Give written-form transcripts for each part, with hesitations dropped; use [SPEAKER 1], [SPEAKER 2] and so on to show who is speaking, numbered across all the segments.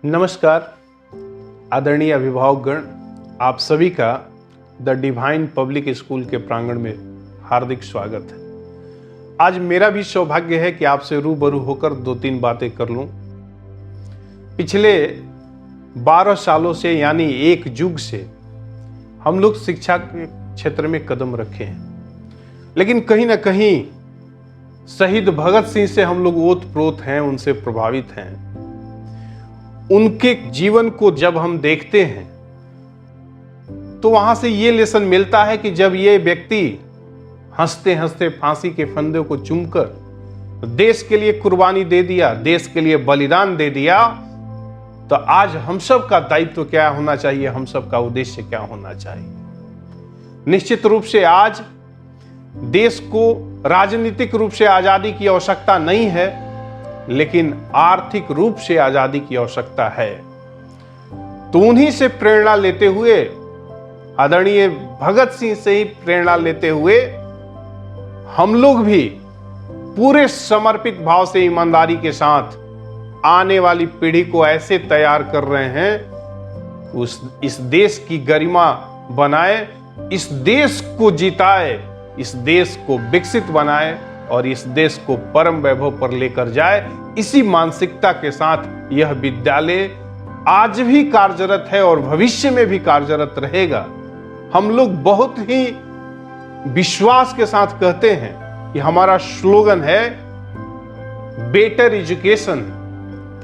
[SPEAKER 1] नमस्कार आदरणीय अभिभावकगण, आप सभी का द डिवाइन पब्लिक स्कूल के प्रांगण में हार्दिक स्वागत है। आज मेरा भी सौभाग्य है कि आपसे रूबरू होकर 2-3 बातें कर लूं। पिछले 12 सालों से यानी एक युग से हम लोग शिक्षा के क्षेत्र में कदम रखे हैं, लेकिन कहीं ना कहीं शहीद भगत सिंह से हम लोग ओत-प्रोत हैं, उनसे प्रभावित हैं। उनके जीवन को जब हम देखते हैं तो वहां से ये लेसन मिलता है कि जब ये व्यक्ति हंसते हंसते फांसी के फंदे को चूमकर देश के लिए कुर्बानी दे दिया, देश के लिए बलिदान दे दिया, तो आज हम सब का दायित्व क्या होना चाहिए, हम सब का उद्देश्य क्या होना चाहिए। निश्चित रूप से आज देश को राजनीतिक रूप से आजादी की आवश्यकता नहीं है, लेकिन आर्थिक रूप से आजादी की आवश्यकता है। तो उन्हीं से प्रेरणा लेते हुए, आदरणीय भगत सिंह से ही प्रेरणा लेते हुए हम लोग भी पूरे समर्पित भाव से, ईमानदारी के साथ आने वाली पीढ़ी को ऐसे तैयार कर रहे हैं, इस देश की गरिमा बनाए, इस देश को जिताए, इस देश को विकसित बनाए और इस देश को परम वैभव पर लेकर जाए। इसी मानसिकता के साथ यह विद्यालय आज भी कार्यरत है और भविष्य में भी कार्यरत रहेगा। हम लोग बहुत ही विश्वास के साथ कहते हैं कि हमारा स्लोगन है better education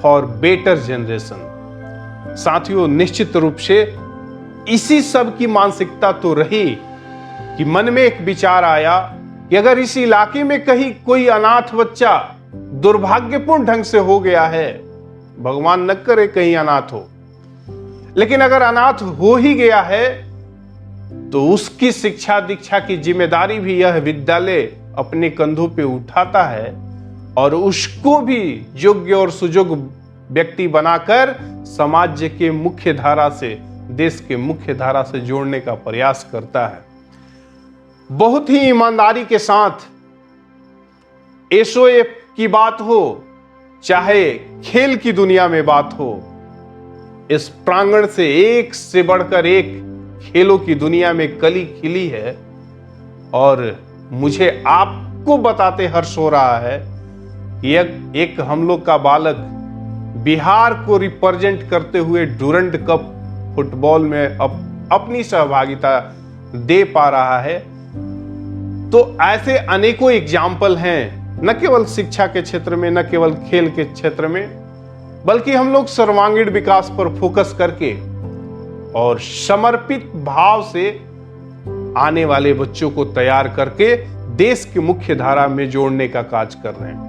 [SPEAKER 1] for better generation. साथियों, निश्चित रूप से इसी सब की मानसिकता तो रही कि मन में एक विचार आया कि अगर इस इलाके में कहीं कोई अनाथ बच्चा दुर्भाग्यपूर्ण ढंग से हो गया है, भगवान न करे कहीं अनाथ हो, लेकिन अगर अनाथ हो ही गया है तो उसकी शिक्षा दीक्षा की जिम्मेदारी भी यह विद्यालय अपने कंधों पे उठाता है और उसको भी योग्य और सुयोग्य व्यक्ति बनाकर समाज के मुख्य धारा से, देश के मुख्य धारा से जोड़ने का प्रयास करता है। बहुत ही ईमानदारी के साथ एसओएफ की बात हो, चाहे खेल की दुनिया में बात हो, इस प्रांगण से एक से बढ़कर एक खेलों की दुनिया में कली खिली है। और मुझे आपको बताते हर्ष हो रहा है कि एक हम लोग का बालक बिहार को रिप्रेजेंट करते हुए डूरंड कप फुटबॉल में अपनी सहभागिता दे पा रहा है। तो ऐसे अनेकों एग्जाम्पल हैं, न केवल शिक्षा के क्षेत्र में, न केवल खेल के क्षेत्र में, बल्कि हम लोग सर्वांगीण विकास पर फोकस करके और समर्पित भाव से आने वाले बच्चों को तैयार करके देश की मुख्य धारा में जोड़ने का कार्य कर रहे हैं।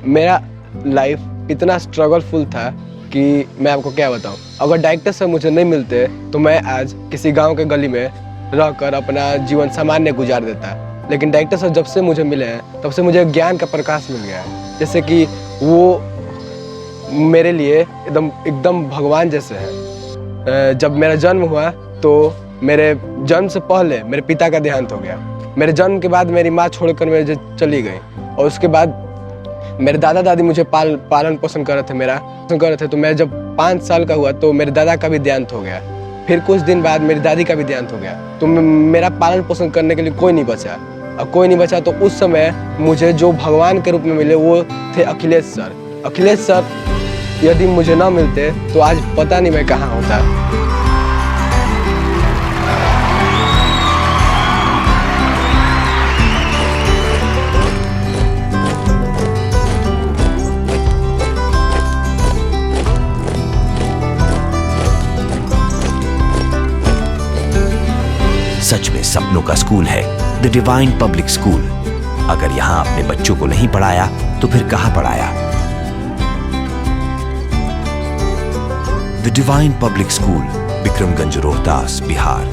[SPEAKER 2] मेरा लाइफ इतना स्ट्रगलफुल था कि मैं आपको क्या बताऊं। अगर डायरेक्टर से मुझे नहीं मिलते तो मैं आज किसी गांव के गली में रहकर अपना जीवन सामान्य गुजार देता। लेकिन डायरेक्टर साहब जब से मुझे मिले हैं तब से मुझे ज्ञान का प्रकाश मिल गया है, जैसे कि वो मेरे लिए एकदम भगवान जैसे हैं। जब मेरा जन्म हुआ तो मेरे जन्म से पहले मेरे पिता का देहांत हो गया। मेरे जन्म के बाद मेरी माँ छोड़कर मुझे चली गई और उसके बाद मेरे दादा दादी मुझे पालन पोषण कर रहे थे। तो मैं जब 5 साल का हुआ तो मेरे दादा का भी देहांत हो गया। फिर कुछ दिन बाद मेरी दादी का भी देहांत हो गया। तो मेरा पालन पोषण करने के लिए कोई नहीं बचा। और कोई नहीं बचा तो उस समय मुझे जो भगवान के रूप में मिले वो थे अखिलेश सर। अखिलेश सर यदि मुझे ना मिलते तो आज पता नहीं मैं कहाँ होता।
[SPEAKER 3] सच में सपनों का स्कूल है द डिवाइन पब्लिक स्कूल। अगर यहाँ अपने बच्चों को नहीं पढ़ाया तो फिर कहाँ पढ़ाया। The divine public school, Vikramganj, Rohtas, Bihar.